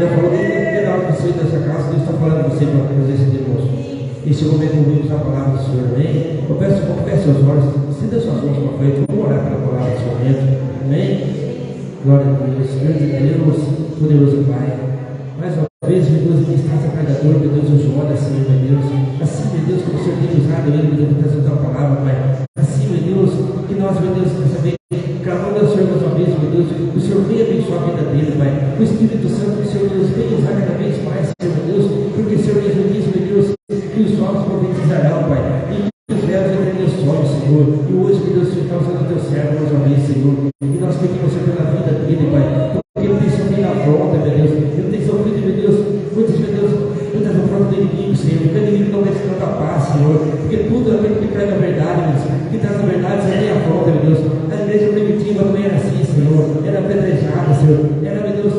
Já falou desde a hora que você dessa casa, Deus está falando com você para fazer esse negócio. Esse momento ouvimos a palavra do Senhor, amém? Eu peço que feche seus olhos, estenda suas mãos para frente, vamos orar pela palavra desse momento, amém? Glória a Deus, grande Deus, poderoso Pai. Mais uma vez, meu Deus, que está essa carregadora, meu Deus, eu oro assim, meu Deus. Assim, meu Deus, como o Senhor tem usado ele, meu Deus, para trazer a tua palavra, Pai. Assim, meu Deus, que nós, meu Deus, nessa vez, clamando ao Senhor mais uma vez, meu Deus, que o Senhor venha abençoar a vida dele, Pai. O Espírito Santo, que o Senhor, Deus, venha usar cada vez mais, Senhor, meu Deus, porque o Senhor mesmo diz, meu Deus, que os olhos profetizarão, Pai. E que os véus entrarão nos sonhos, Senhor. E hoje, meu Deus, o Senhor está usando o teu servo mais uma vez, Senhor. E nós pedimos, Senhor, pela vida dele, Pai. Porque ele tem sofrido a afronta, meu Deus. Ele tem sofrido, meu Deus, muitas afrontas do inimigo, Senhor. Que o inimigo não deixe tanta paz, Senhor. Porque tudo é aquilo que traz a verdade, meu Deus. Que traz a verdade, Senhor, tem afronta, meu Deus. A igreja primitiva não era assim, Senhor. Era apedrejada, Senhor. Era, meu Deus,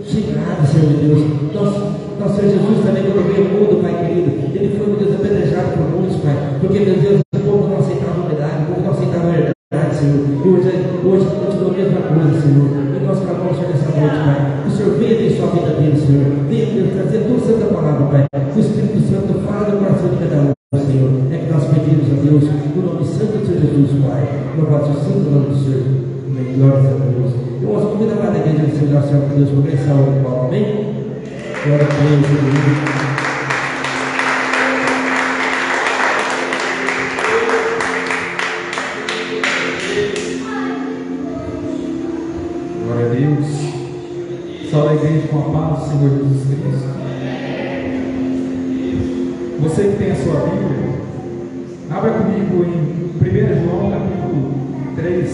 xingada, Senhor, meu Deus. Nosso Senhor Jesus também, quando veio o mundo, Pai querido, ele foi, meu Deus, apedrejado por muitos, Pai. Porque, meu Deus, o povo não aceitava a verdade, o povo não aceitava a verdade, Senhor. E hoje continua a mesma coisa, Senhor. E nós clamamos, Senhor, nessa noite, Pai. Que o Senhor venha abençoar a vida dele, Senhor. Venha, Deus, trazer a tua santa palavra, Pai. Que o Espírito Santo fala do coração de cada um, Senhor. É que nós pedimos a Deus, no nome santo do Senhor Jesus, Pai. Louvado seja o santo nome do Senhor. Amém. Glórias a Deus. Eu os convido a cada igreja a se oração com Deus, por essa hora, Paulo. Amém? Glória a Deus, Senhor. Salve a igreja com a paz do Senhor Jesus Cristo. Você que tem a sua Bíblia, abra comigo em 1 João capítulo 3,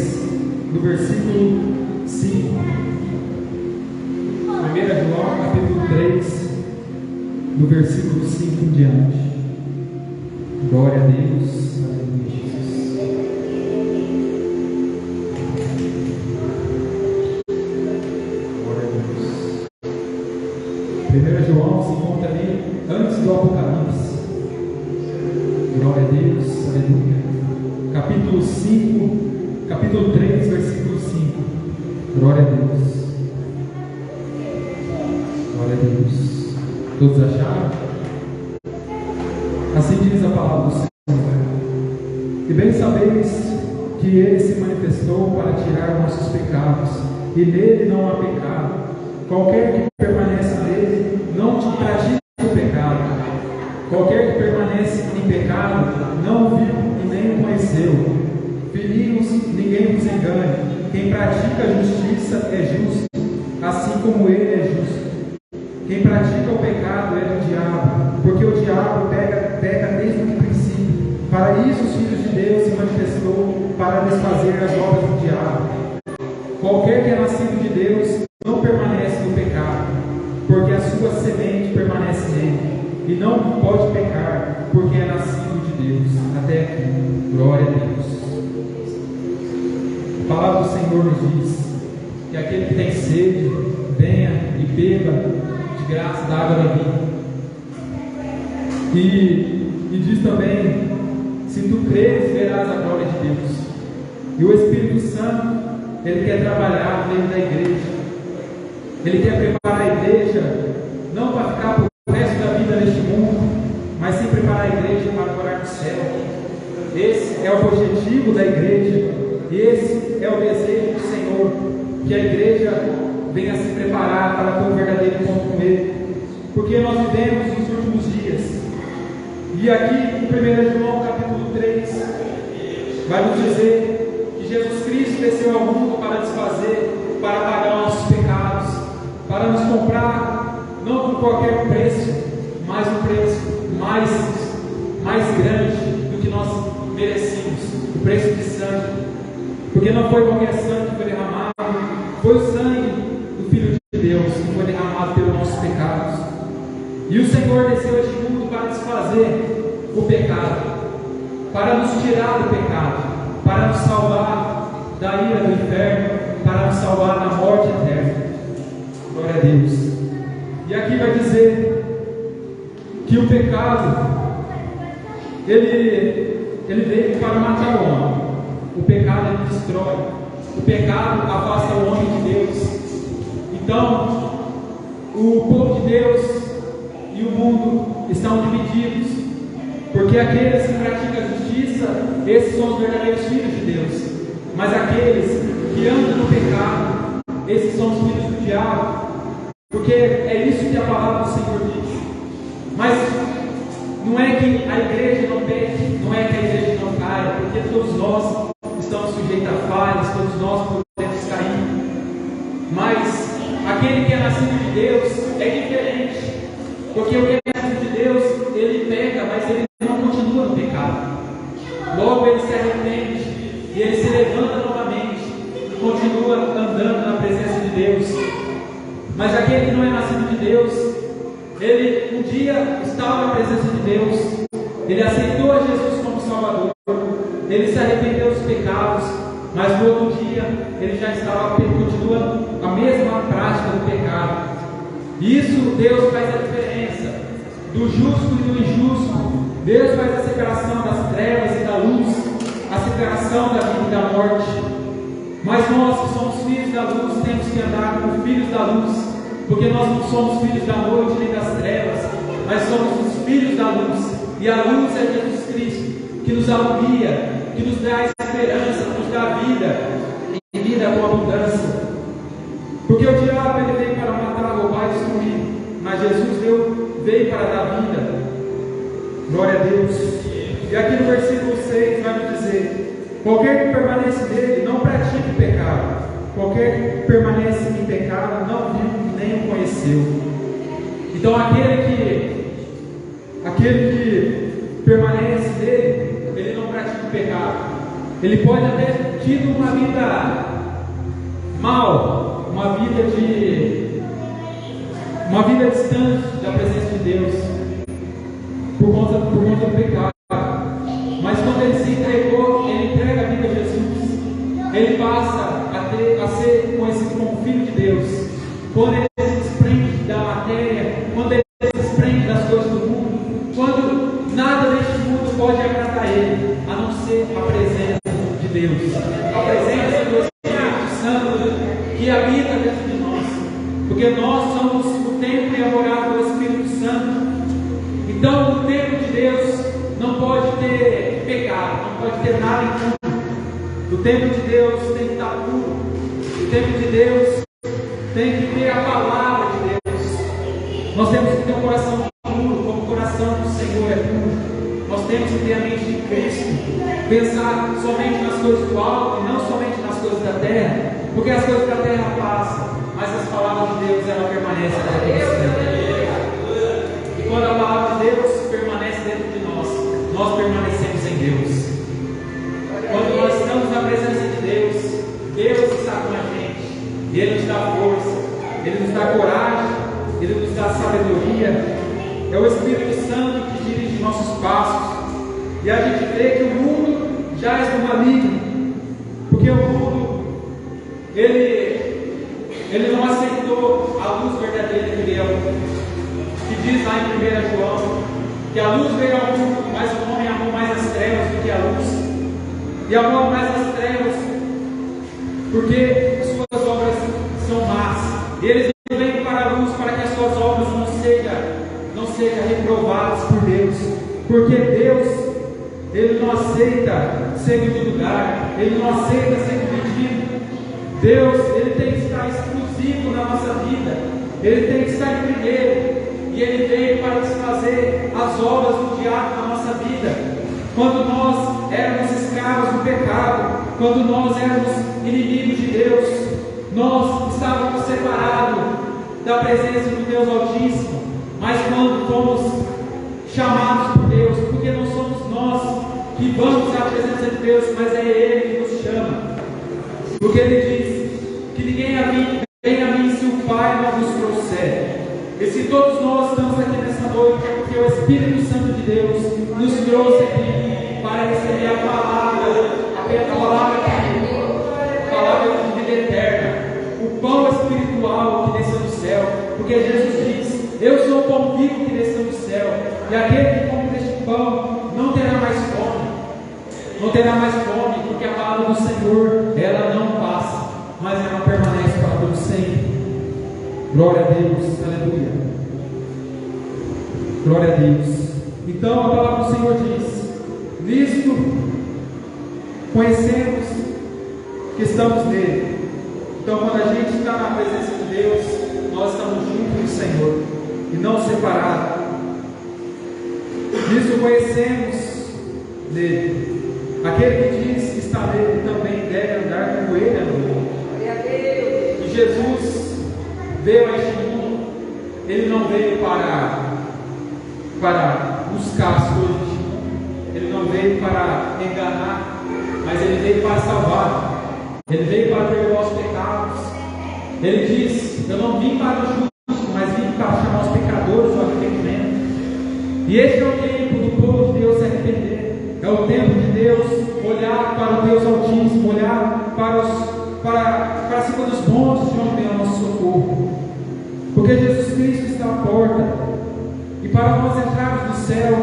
do versículo 5. 1 João capítulo 3, do versículo 5 em diante. Glória a Deus. João se encontra ali antes do Apocalipse. Glória a Deus, aleluia. Capítulo 5, capítulo 3, versículo 5. Glória a Deus. Glória a Deus. Todos acharam? Assim diz a palavra do Senhor. E bem sabeis que ele se manifestou para tirar nossos pecados, e nele não há pecado. Qualquer que permanece nele não te pratica o pecado. Qualquer que permanece em pecado não o viu e nem o conheceu. Filhinhos, ninguém vos engane. Quem pratica a justiça é justo, assim como ele é justo. Quem pratica o pecado é do diabo, porque o diabo peca desde o princípio. Para isso os filhos de Deus se manifestou, para desfazer as obras do diabo. Qualquer que é nascido de Deus não permanece no pecado, porque a sua semente permanece nele, e não pode pecar, porque é nascido de Deus. Até aqui, glória a Deus. A palavra do Senhor nos diz que aquele que tem sede, venha e beba de graça da água da vida. E diz também, se tu creres, verás a glória de Deus. E o Espírito Santo, ele quer trabalhar dentro da igreja. Ele quer preparar a igreja, não para ficar para o resto da vida neste mundo, mas sim preparar a igreja para morar no céu. Esse é o objetivo da igreja, e esse é o desejo do Senhor, que a igreja venha se preparar para ter um verdadeiro encontro com Ele, porque nós vivemos nos últimos dias. E aqui em 1 João capítulo 3, vai nos dizer que Jesus Cristo desceu ao mundo para desfazer, para pagar nossos pecados, para nos comprar, não por qualquer preço, mas um preço mais grande do que nós merecemos, o preço de sangue. Porque não foi qualquer sangue que foi derramado, foi o sangue do Filho de Deus que foi derramado pelos nossos pecados. E o Senhor desceu a este mundo para desfazer o pecado, para nos tirar do pecado, para nos salvar da ira do inferno, para nos salvar da morte eterna. Glória a Deus. E aqui vai dizer que o pecado ele veio para matar o homem. O pecado ele destrói. O pecado afasta o homem de Deus. Então, o povo de Deus e o mundo estão divididos, porque aqueles que praticam a justiça, esses são os verdadeiros filhos de Deus, mas aqueles que andam no pecado, esses são os filhos do diabo, porque é isso que a palavra do Senhor diz. Mas não é que a igreja não peque, não é que a igreja não caia, porque todos nós estamos sujeitos a falhas, todos nós podemos cair, mas aquele que é nascido de Deus é diferente, porque o que é nascido de Deus, ele peca, mas ele não continua no pecado. Logo ele se arrepende e ele se levanta novamente e continua andando na presença de Deus. Mas aquele que não é nascido de Deus, ele um dia estava na presença de Deus, ele aceitou a Jesus como Salvador, ele se arrependeu dos pecados, mas no outro dia ele já estava continuando a mesma prática do pecado. Isso Deus faz a diferença do justo e do injusto. Deus faz a separação das trevas e da luz, a separação da vida e da morte. Mas nós que somos filhos da luz temos que andar como filhos da luz, porque nós não somos filhos da noite nem das trevas, mas somos os filhos da luz, e a luz é Jesus Cristo, que nos alumia, que nos dá esperança, que nos dá vida, e vida com abundância. Porque o diabo ele veio para matar, roubar e destruir, mas Jesus veio para dar vida. Glória a Deus. E aqui no versículo 6 vai nos dizer: qualquer que permanece nele não pratica o pecado, qualquer que permanece em pecado não viu nem o conheceu. Então aquele que permanece nele, ele não pratica o pecado. Ele pode até ter tido uma vida mal, uma vida distante da presença de Deus, por conta do pecado. Mas quando ele se entregou, ele entrega a vida a Jesus, ele passa a ser conhecido como Filho de Deus. Quando ele se desprende da matéria, quando ele se desprende das coisas do mundo, quando nada deste mundo pode agradar ele, a não ser a presença de Deus, a presença do Espírito Santo que habita dentro de nós, porque nós somos o templo e a morada do Espírito Santo. Então o templo de Deus não pode ter pecado, não pode ter nada impuro. O templo de Deus tem que estar puro. O templo de Deus tem que ter a palavra de Deus. Nós temos que ter um coração puro, como o coração do Senhor é puro. Nós temos que ter a mente de Cristo, pensar somente nas coisas do alto e não somente nas coisas da terra, porque as coisas da terra passam, mas as palavras de Deus ela permanecem até sempre. E quando a palavra de Deus permanece dentro de nós, nós permanecemos em Deus. Quando nós estamos na presença de Deus, Deus está com a gente, e Ele nos dá força, Ele nos dá coragem, Ele nos dá sabedoria. É o Espírito Santo que dirige nossos passos, e a gente vê que o mundo já é do maligno, porque o mundo ele não aceitou a luz verdadeira que deu, que diz lá em 1 João que a luz veio ao mundo, mas o homem amou mais as trevas do que a luz, e amou mais as trevas porque as suas obras são más, e eles não vêm para a luz para que as suas obras não sejam reprovadas por Deus, porque Deus Ele não aceita segundo lugar, Ele não aceita ser dividido. Deus, Ele tem que estar exclusivo na nossa vida, Ele tem que estar em primeiro, e Ele veio para desfazer as obras do diabo na nossa vida. Quando nós éramos escravos do pecado, quando nós éramos inimigos de Deus, nós estávamos separados da presença do Deus Altíssimo, mas quando fomos chamados por Deus, porque não somos nós que vamos à presença de Deus, mas é Ele que nos chama, porque Ele diz que ninguém vem a mim se o Pai não nos trouxer. E se todos nós estamos aqui nessa noite, é porque o Espírito Santo de Deus nos trouxe aqui para receber a palavra de vida eterna, o pão espiritual que desceu do céu, porque Jesus diz: eu sou o pão vivo que desceu do céu, e aquele que come deste pão não terá mais fome, porque a palavra do Senhor, ela não passa, mas ela permanece para todo sempre. Glória a Deus, aleluia. Glória a Deus. Então a palavra do Senhor diz: nisto conhecemos que estamos nele. Então, quando a gente está na presença de Deus, nós estamos juntos do Senhor e não separados. Nisso conhecemos nele. Aquele que diz que está nele também deve andar como ele andou. E Jesus veio a este mundo. Ele não veio para buscar as coisas deste mundo. Ele não veio para enganar, mas ele veio para salvar. Ele veio para perdoar os pecados. Ele diz: eu não vim para os justos, mas vim para chamar os pecadores ao arrependimento. E este é o tempo do povo de Deus se arrepender. É o tempo de Deus olhar para o Deus Altíssimo, olhar para cima dos montes de onde vem o nosso socorro. Porque Jesus Cristo está à porta. E para nós entrarmos no céu,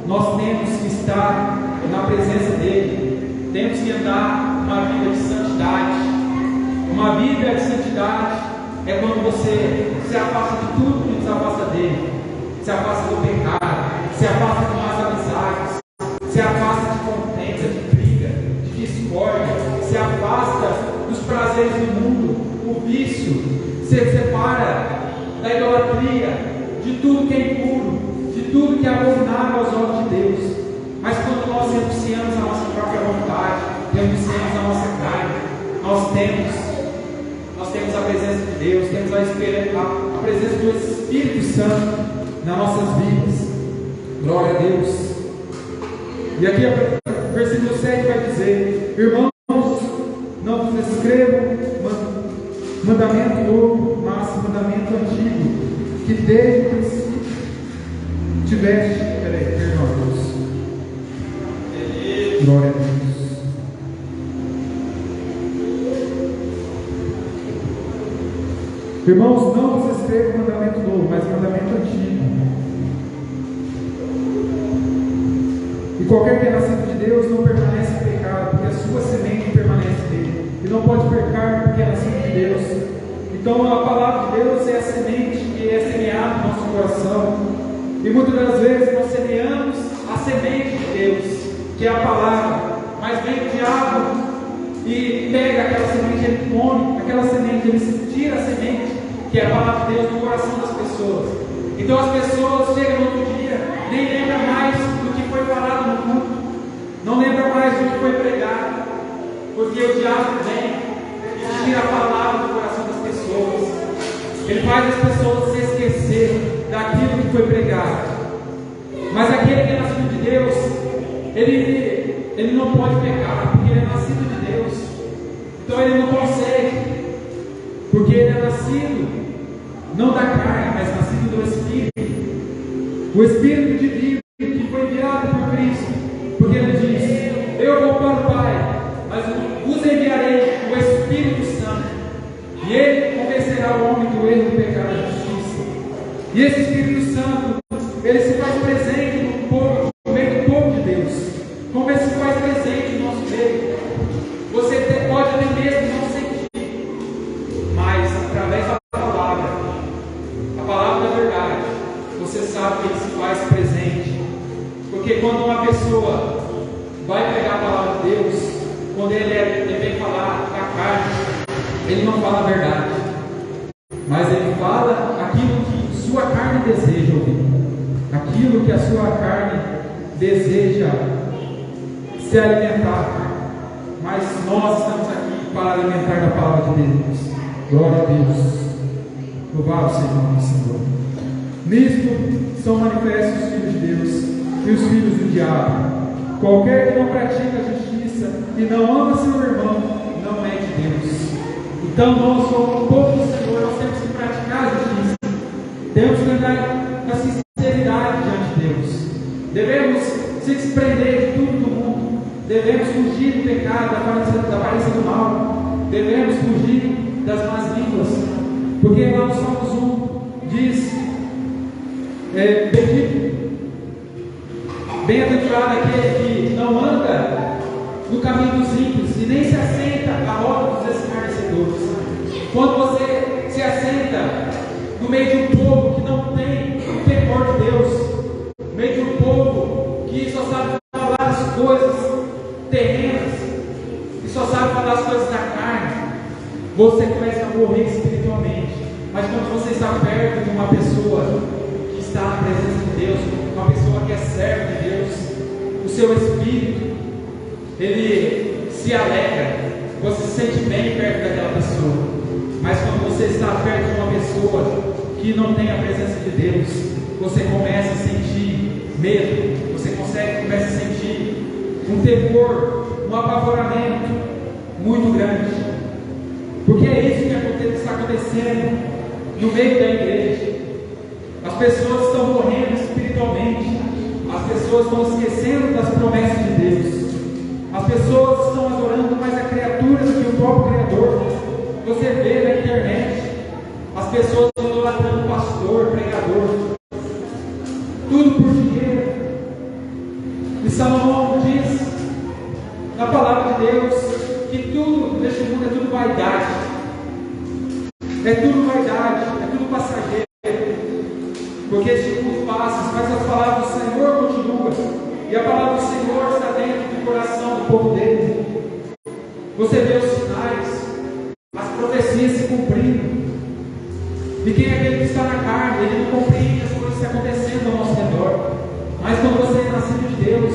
nós temos que estar na presença dele. Temos que andar uma vida de santidade. Uma vida de santidade é quando você se afasta de tudo que nos afasta dele. Se afasta do pecado, se afasta de más amizades, se afasta de contenda, de briga, de discórdia, se afasta dos prazeres do mundo, o vício, se separa da idolatria, de tudo que é impuro, de tudo que é abominável aos olhos de Deus. Mas quando nós renunciamos a nossa própria vontade, renunciamos a nossa carne, nós temos a presença de Deus, temos a presença do Espírito Santo nas nossas vidas. Glória a Deus. E aqui o versículo 7 vai dizer: irmãos, não vos escrevo mandamento novo, mas mandamento antigo, que desde o princípio tiveste. Perdão, Deus. Glória a Deus. Irmãos, não vos escrevo mandamento novo, mas mandamento antigo. E qualquer que é nascido de Deus não permanece em pecado, porque a sua semente permanece nele. E não pode pecar porque é nascido de Deus. Então a palavra de Deus é a semente que é semeada no nosso coração. E muitas das vezes nós semeamos a semente de Deus, que é a palavra. Mas vem o diabo e pega aquela semente, ele come aquela semente, ele tira a semente, que é a palavra de Deus, do coração das pessoas. Então as pessoas chegam no outro dia, nem lembram mais do que foi falado no culto, não lembram mais do que foi pregado, porque o diabo vem e tira a palavra do coração das pessoas. Ele faz as pessoas se esquecer daquilo que foi pregado. Mas aquele que é nascido de Deus, ele não pode pecar, porque ele é nascido de Deus. Então ele não consegue, porque ele é nascido não da carne, mas nascido do Espírito. O Espírito de Deus que foi enviado por Cristo, porque ele diz: eu vou para o Pai, mas vos enviarei o Espírito Santo, e ele convencerá o homem do erro, do pecado e da justiça. E esse Espírito Santo, ele se faz presente no meio do povo de Deus, como ele se faz presente no nosso meio. Você pode até mesmo não sentir, mas através da palavra, a palavra da verdade, você sabe que ele se faz presente. Porque quando uma pessoa vai pregar a palavra de Deus, quando ele vem falar da carne, ele não fala a verdade, mas ele fala aquilo que sua carne deseja ouvir, aquilo que a sua carne deseja se alimentar. Mas nós estamos aqui para alimentar da palavra de Deus. Glória a Deus. Louvado seja o nome do Senhor. Nisto são manifestos os filhos de Deus e os filhos do diabo. Qualquer que não pratica a justiça e não ama seu irmão, não é de Deus. Então nós, como povo do Senhor, nós temos que praticar a justiça. Temos que andar com sinceridade diante de Deus. Devemos se desprender de tudo do mundo. Devemos fugir do pecado, da aparência do mal. Devemos fugir das más línguas, porque lá no Salmo 1 diz: bem-aventurado aquele que não anda no caminho dos ímpios e nem se assenta à roda dos escarnecedores. Quando você se assenta no meio de um povo que não tem o temor de Deus, está perto de uma pessoa que está na presença de Deus, uma pessoa que é serva de Deus, o seu espírito, ele se alegra, você se sente bem perto daquela pessoa. Mas quando você está perto de uma pessoa que não tem a presença de Deus, você começa a sentir medo, você começa a sentir um temor, um apavoramento muito grande, porque é isso que está acontecendo no meio da igreja. As pessoas estão morrendo espiritualmente, as pessoas estão esquecendo das promessas de Deus, as pessoas estão adorando mais a criatura do que o próprio Criador. Você vê na internet as pessoas idolatrando pastor, pregador, tudo por dinheiro. E Salomão diz na palavra de Deus que tudo neste mundo é tudo vaidade, é tudo passageiro, porque este mundo passa, mas as palavras do Senhor continuam, e a palavra do Senhor está dentro do coração do povo dele. Você vê os sinais, as profecias se cumprindo. E quem é aquele que está na carne, ele não compreende as coisas que estão acontecendo ao nosso redor. Mas quando você é nascido de Deus,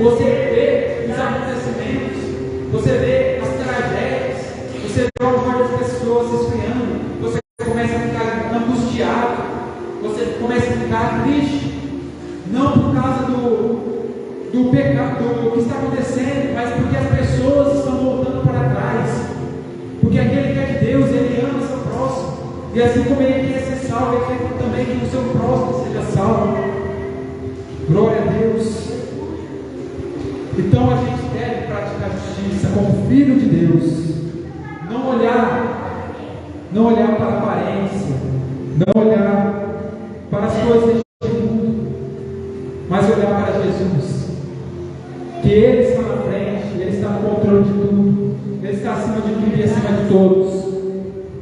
você vê os acontecimentos, você vê as tragédias, você vê o amor das pessoas se esfriando, você começa a ficar angustiado, você começa a ficar triste, não por causa do pecado, do que está acontecendo, mas porque as pessoas estão voltando para trás. Porque aquele que é de Deus, ele ama o seu próximo. E assim como ele quer ser salvo, ele quer também que o seu próximo seja salvo. Glória a Deus. Então a gente deve praticar justiça como filho de Deus. Não olhar para a aparência, não olhar para as coisas deste mundo, mas olhar para Jesus. Que Ele está na frente, Ele está no controle de tudo, Ele está acima de tudo e acima de todos.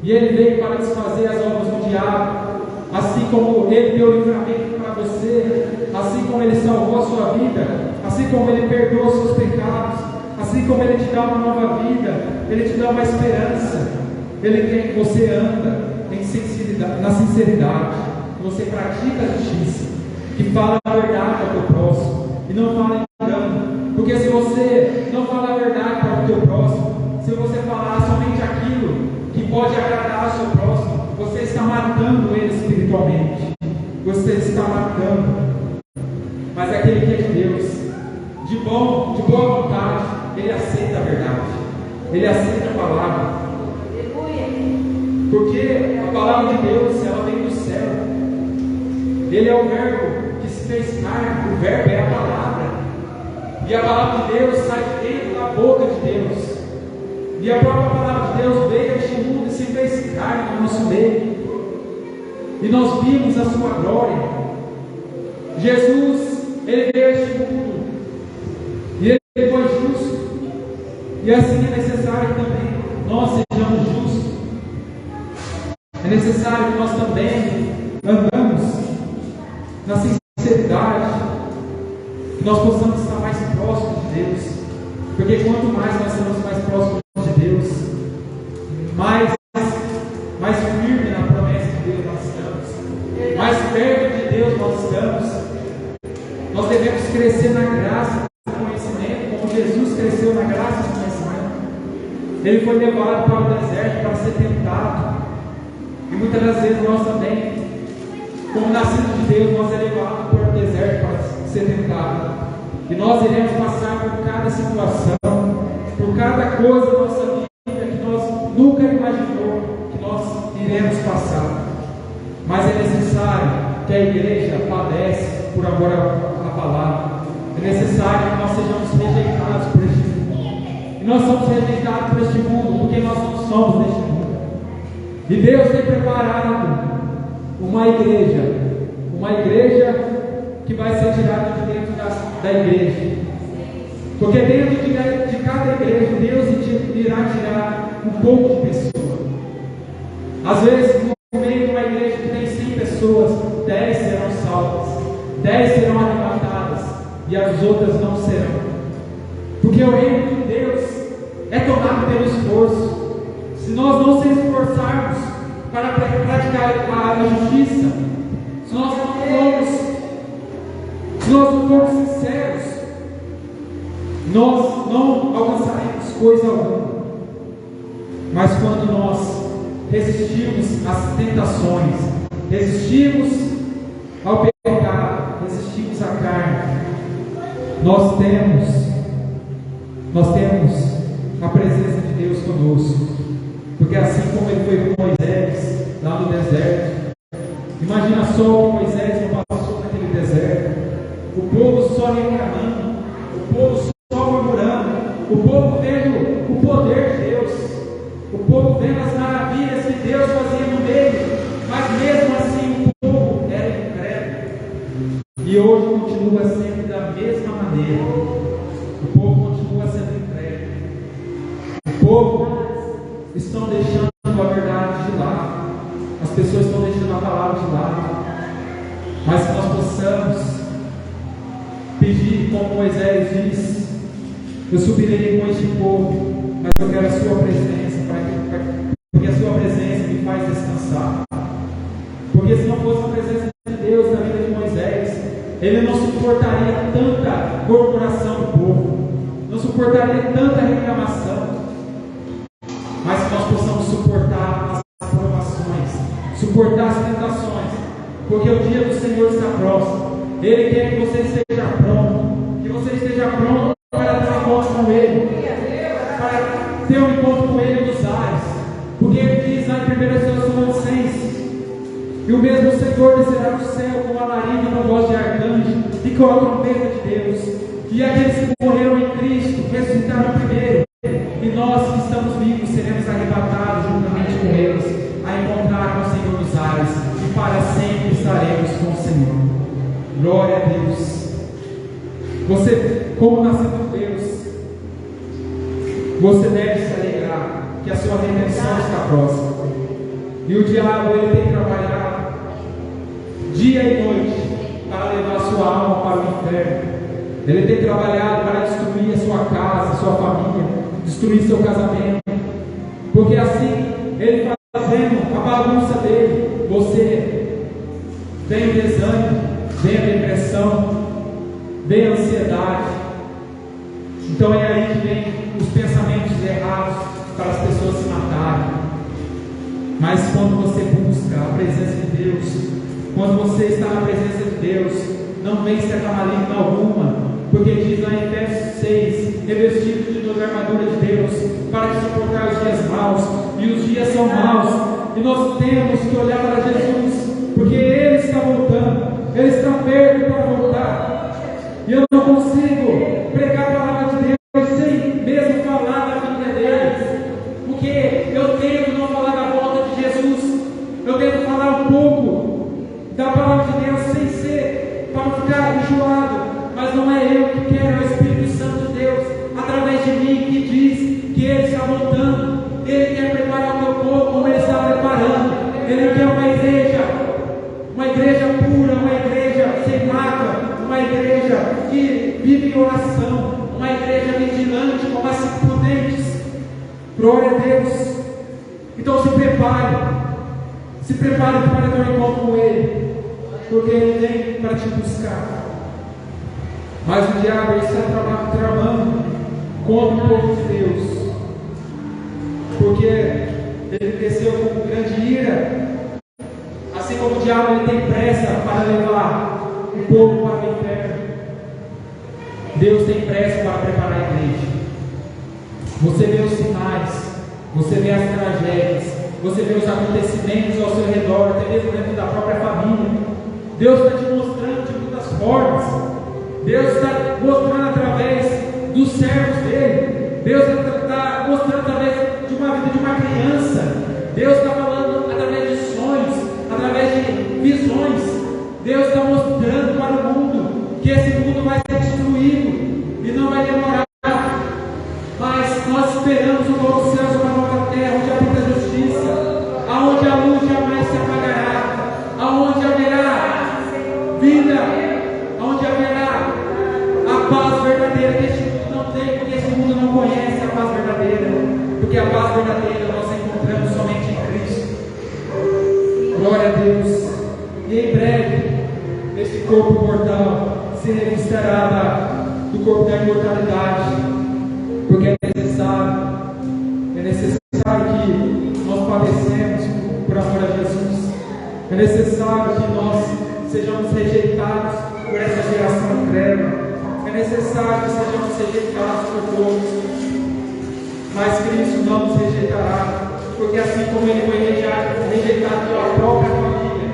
E Ele veio para desfazer as obras do diabo, assim como Ele deu livramento para você, assim como Ele salvou a sua vida, assim como Ele perdoou os seus pecados, assim como Ele te dá uma nova vida, Ele te dá uma esperança. Ele quer que você anda na sinceridade, que você pratica a justiça, que fala a verdade ao teu próximo e não fala engano. Porque se você não falar a verdade para o teu próximo, se você falar somente aquilo que pode agradar ao seu próximo, você está matando ele espiritualmente. Você está matando. Mas aquele que é de Deus, de boa vontade, ele aceita a verdade, ele aceita a palavra. Porque a palavra de Deus, ela vem do céu. Ele é o verbo que se fez carne, o verbo é a palavra. E a palavra de Deus sai de dentro da boca de Deus. E a própria palavra de Deus veio a este mundo e se fez carne no nosso meio. E nós vimos a sua glória. Jesus, Ele veio a este mundo. E Ele foi justo. E assim é necessário que também nós sejamos justos. É necessário que nós também andamos na sinceridade, que nós possamos estar mais próximos de Deus, porque quanto mais nós estamos mais próximos de Deus, mais firme na promessa de Deus nós estamos, mais perto de Deus nós estamos. Nós devemos crescer na graça e no conhecimento, como Jesus cresceu na graça e no conhecimento. Ele foi levado para o deserto para ser tentado, e muitas das vezes nós também, como nascidos de Deus, nós é levado para o deserto para ser tentado. E nós iremos passar por cada situação, por cada coisa da nossa vida que nós nunca imaginou que nós iremos passar. Mas é necessário que a igreja padece por amor à palavra. É necessário que nós sejamos rejeitados por este mundo. E nós somos rejeitados por este mundo porque nós não somos deste mundo. E Deus tem preparado uma igreja que vai ser tirada de dentro da igreja. Porque dentro de cada igreja, Deus irá tirar um pouco de pessoa. Às vezes, no meio de uma igreja que tem 100 pessoas, 10 serão salvas, 10 serão arrebatadas, e as outras não serão. Porque o reino de Deus é tomado pelo esforço. Se nós não se esforçarmos, para praticar a justiça, se nós não formos sinceros, nós não alcançaremos coisa alguma. Mas quando nós resistirmos às tentações, resistirmos ao pecado, resistirmos à carne, nós temos a presença de Deus conosco. Porque assim como ele foi com Moisés lá no deserto, imagina só que Moisés não passou naquele deserto, o povo só reclamando, o povo só murmurando, o povo vendo o poder de Deus, o povo vendo as maravilhas que Deus fazia no meio, mas mesmo assim o povo era incrédulo. E hoje continua sempre da mesma maneira. O povo continua sendo incrédulo. O povo estão deixando a verdade de lado. As pessoas estão deixando a palavra de lado. Mas que nós possamos pedir, como Moisés diz: eu subirei com este povo, mas eu quero a sua presença, porque a sua presença me faz descansar. Porque se não fosse a presença de Deus na vida de Moisés, ele não suportaria tanta murmuração do povo, não suportaria tanta reclamação. Mas que nós possamos suportar as provações, suportar as tentações, porque o dia do Senhor está próximo. Ele quer que você esteja pronto, que você esteja pronto para ter um encontro com Ele, para ter um encontro com Ele nos ares, porque Ele diz lá em 1 Tessalonicenses: e o mesmo Senhor descerá do céu com alarido e com voz de arcanjo e com a trombeta de Deus, e aqueles que morreram em Cristo ressuscitaram primeiro, e nós que estamos vivos seremos arrebatados juntamente com eles, a encontrar com o Senhor nos ares, e para sempre estaremos com o Senhor. Glória a Deus. Você, como nascido de Deus, você deve se alegrar que a sua redenção está próxima. E o diabo, ele tem trabalhado dia e noite para levar a sua alma para o inferno. Ele tem trabalhado para destruir a sua casa, a sua família, destruir seu casamento, porque assim ele fazendo a bagunça dele, você vem o desânimo, vem a depressão, vem a ansiedade. Então é aí que vem os pensamentos errados para as pessoas se matarem. Mas quando você busca a presença de Deus, quando você está na presença de Deus, não vem certa maligna alguma, porque diz lá em Efésios 6: revestido de toda a armadura de Deus, para suportar os dias maus, e os dias são maus, e nós temos que olhar para Jesus, porque Ele está voltando, Ele está perto para voltar, e eu não consigo pregar a palavra de Deus sem mesmo falar da vida deles, porque eu tento não falar da volta de Jesus, eu tento falar um pouco da palavra de Deus sem ser para ficar enjoado. Mas não é eu que quero, é o Espírito Santo de Deus, através de mim, que diz que Ele está voltando. Ele quer preparar o teu povo como Ele está preparando. Ele quer uma igreja pura, uma igreja sem mácula, uma igreja que vive em oração, uma igreja vigilante, como as 5 prudentes. Glória a Deus. Então se prepare para ter um encontro com Ele, porque Ele vem para te buscar. Mas o diabo está tramando contra o povo de Deus, porque ele desceu com grande ira. Assim como o diabo, ele tem pressa para levar o povo para o inferno, Deus tem pressa para preparar a igreja. Você vê os sinais, você vê as tragédias, você vê os acontecimentos ao seu redor, até mesmo dentro da própria família. Deus está te mostrando de muitas formas. Deus está mostrando através dos servos dele. Deus está mostrando através de uma vida de uma criança. Deus está falando através de sonhos, através de visões. Deus está mostrando para o mundo que esse mundo vai ser destruído e não vai demorar. Mas nós esperamos um novo céu e uma nova terra, onde habita a justiça, aonde a luz jamais se apagará, aonde haverá vida, aonde haverá a paz verdadeira que este mundo não tem, porque este mundo não conhece a paz verdadeira, porque a paz verdadeira nós encontramos somente em Cristo. Deus. E em breve, esse corpo mortal se revestirá do corpo da imortalidade, porque é necessário que nós padecemos por amor a Jesus. É necessário que nós sejamos rejeitados por essa geração incrédula. É necessário que sejamos rejeitados por todos. Mas Cristo não nos rejeitará, porque assim como Ele foi rejeitado pela própria família,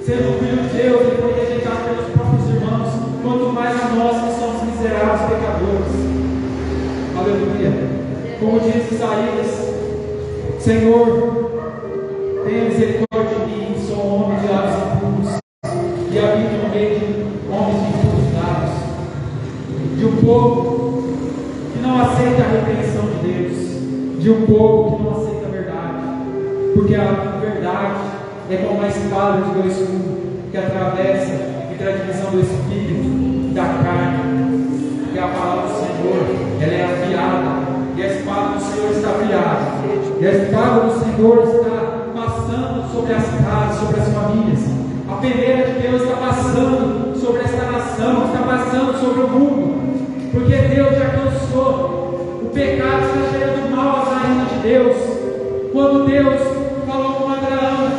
sendo Filho de Deus, Ele foi rejeitado pelos próprios irmãos, quanto mais a nós que somos miseráveis pecadores. Aleluia. Como diz Isaías: Senhor, tenha misericórdia de mim, sou um homem de lábios impuros, e habito no meio de homens de impuros lábios, de um povo que não aceita a repreensão de Deus, de um povo que não aceita a verdade, porque a verdade é como uma espada de dois gumes, que atravessa entre a divisão do espírito e da carne, que a palavra do Senhor, ela é afiada, e a espada do Senhor está afiada, e a espada do Senhor está passando sobre as casas, sobre as famílias. A peneira de Deus está passando sobre esta nação, está passando sobre o mundo, porque Deus já cansou. O pecado está cheirando mal às narinas de Deus. Quando Deus falou com Abraão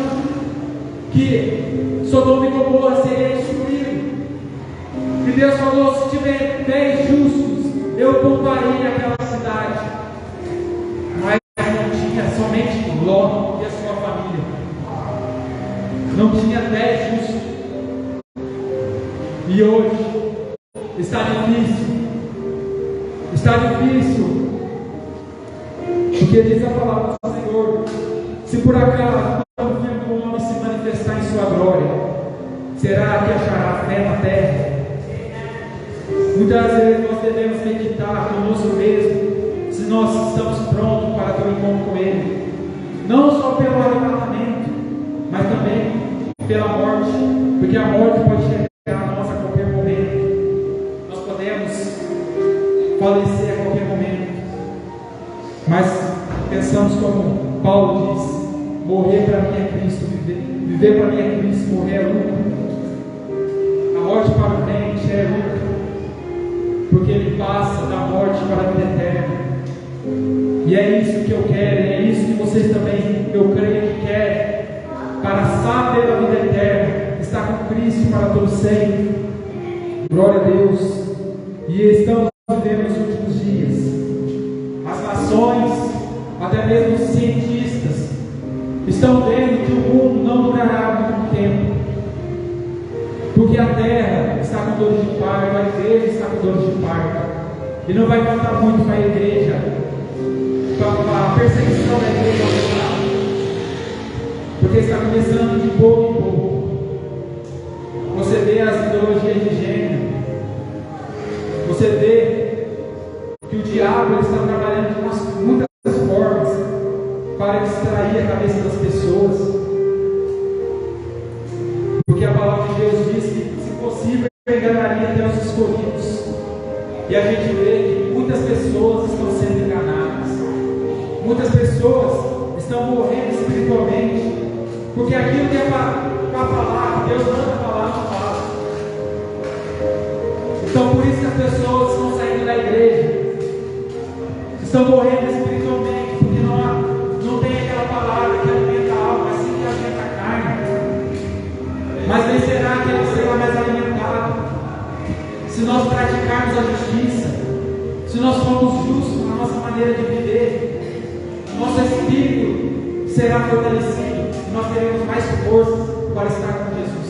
que Sodoma e Gomorra seria destruído, e Deus falou: se tiver 10 justos, eu pouparei aquela cidade. Mas não tinha somente Ló e a sua família, não tinha 10 justos. E hoje está difícil, porque diz a palavra do Senhor: se por acaso o Filho do Homem se manifestar em sua glória, será que achará fé na terra? Muitas vezes nós devemos meditar conosco mesmo, se nós estamos prontos para ter um encontro com Ele, não só pelo arrebatamento, mas também pela morte, porque a morte pode chegar a nós a qualquer momento. Nós podemos falecer a qualquer momento, mas pensamos como Paulo diz: morrer para mim é Cristo, viver para mim é Cristo, morrer é lucro. A morte para o crente é lucro, porque ele passa da morte para a vida eterna. E é isso que eu quero, é isso que vocês também, eu creio que querem, para saber a vida eterna, estar com Cristo para todo sempre. Glória a Deus. E estamos vivendo nos últimos dias. As nações, até mesmo os cientistas, estão vendo que o mundo não durará muito tempo, porque a terra está com dores de parto, a igreja está com dores de parto, e não vai faltar muito para a igreja, para a perseguição da igreja, porque está começando de pouco em pouco. Você vê as ideologias de gênero, você vê que o diabo está trabalhando de muitas formas para distrair a cabeça das pessoas, porque a palavra de Deus diz que, se possível, enganaria até os escolhidos. E a gente vê que muitas pessoas estão sendo enganadas, muitas pessoas estão morrendo espiritualmente, porque aquilo que é para falar, Deus manda falar, não fala. Então, por isso que as pessoas estão saindo da igreja, estão morrendo espiritualmente, porque não tem aquela palavra que alimenta a alma, assim que alimenta a carne. Mas nem será que ele será mais alimentado se nós praticarmos a justiça, se nós formos justos na nossa maneira de viver. Nosso espírito será fortalecido e nós teremos mais força para estar com Jesus.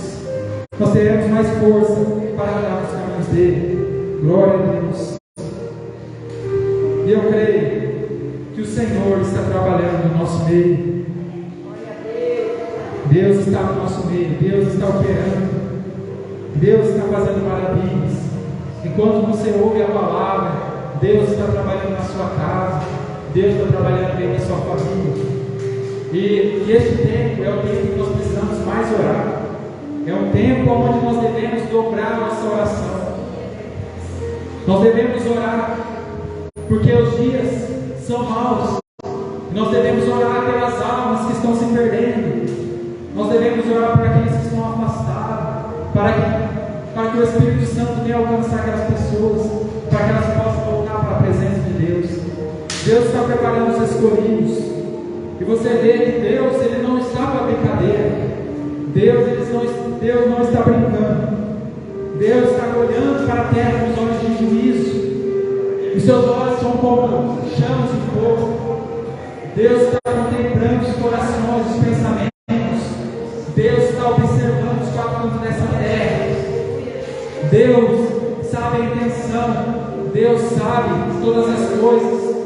Nós teremos mais força para andar nos caminhos dele. Glória a Deus. E eu creio que o Senhor está trabalhando no nosso meio. Deus está no nosso meio, Deus está operando, Deus está fazendo maravilhas. Enquanto você ouve a palavra, Deus está trabalhando na sua casa, Deus está trabalhando bem na sua família. E este tempo é o tempo que nós precisamos mais orar. É um tempo onde nós devemos dobrar a nossa oração. Nós devemos orar, porque os dias são maus. Nós devemos orar pelas almas que estão se perdendo. Nós devemos orar por aqueles que estão afastados, para que o Espírito Santo venha alcançar aquelas pessoas, para que elas possam voltar para a presença de Deus. Deus está preparando os escolhidos, e você vê que Deus, Ele não está para brincadeira. Deus não está brincando. Deus está olhando para a terra com os olhos de juízo, e seus olhos são como chamas de fogo. Deus está contemplando os corações, os pensamentos. Deus está observando os quatro cantos dessa terra. Deus sabe a intenção. Deus sabe todas as coisas.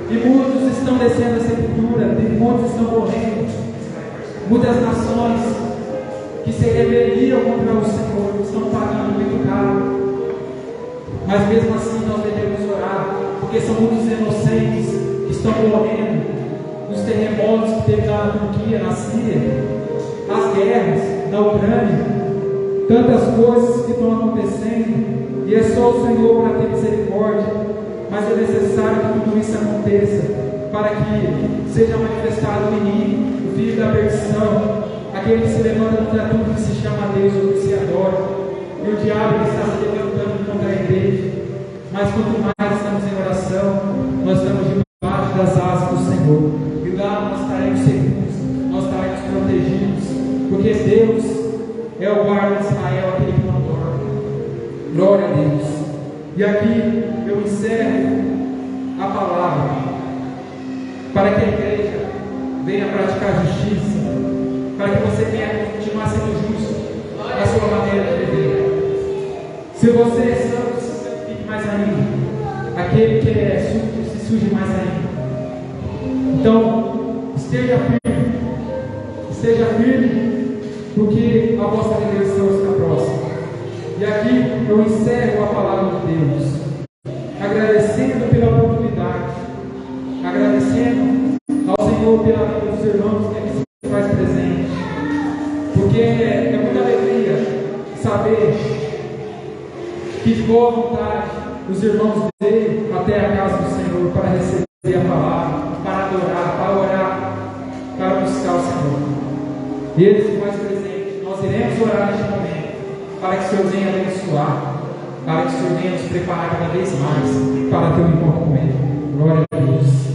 E muitos estão descendo a sepultura, e muitos estão morrendo. Muitas nações que se rebeliam contra o Senhor estão pagando muito caro. Mas mesmo assim nós devemos orar, porque são muitos inocentes que estão morrendo nos terremotos que teve na Turquia, na Síria, as guerras na Ucrânia, tantas coisas que estão acontecendo, e é só o Senhor para ter misericórdia. Mas é necessário que tudo isso aconteça, para que seja manifestado o inimigo, o filho da perdição, aquele que se levanta contra tudo que se chama Deus ou que se adora. E o diabo está se levantando contra a igreja. Mas quanto mais estamos em oração, nós estamos debaixo das asas do Senhor, e lá nós estaremos seguros, nós estaremos protegidos, porque Deus é o guarda de Israel, aquele que não dorme. Glória a Deus. E aqui eu encerro a palavra, para que a igreja venha praticar justiça, para que você venha continuar sendo justo na sua maneira de viver. Se você é santo, fique mais ainda. Aquele que é sujo, se suje mais ainda. Então, esteja firme, porque a vossa redenção está próxima. E aqui eu encerro a palavra de Deus, agradecendo pela oportunidade, agradecendo ao Senhor pela vida dos irmãos que aqui se faz presente, porque é muita alegria saber que de boa vontade os irmãos veio até a casa do Senhor para receber a palavra, para adorar, para orar, para buscar o Senhor. E eles se faz presente. Nós iremos orar neste momento, para que o Senhor venha abençoar, para que o Senhor venha nos preparar cada vez mais para ter um encontro com Ele. Glória a Deus.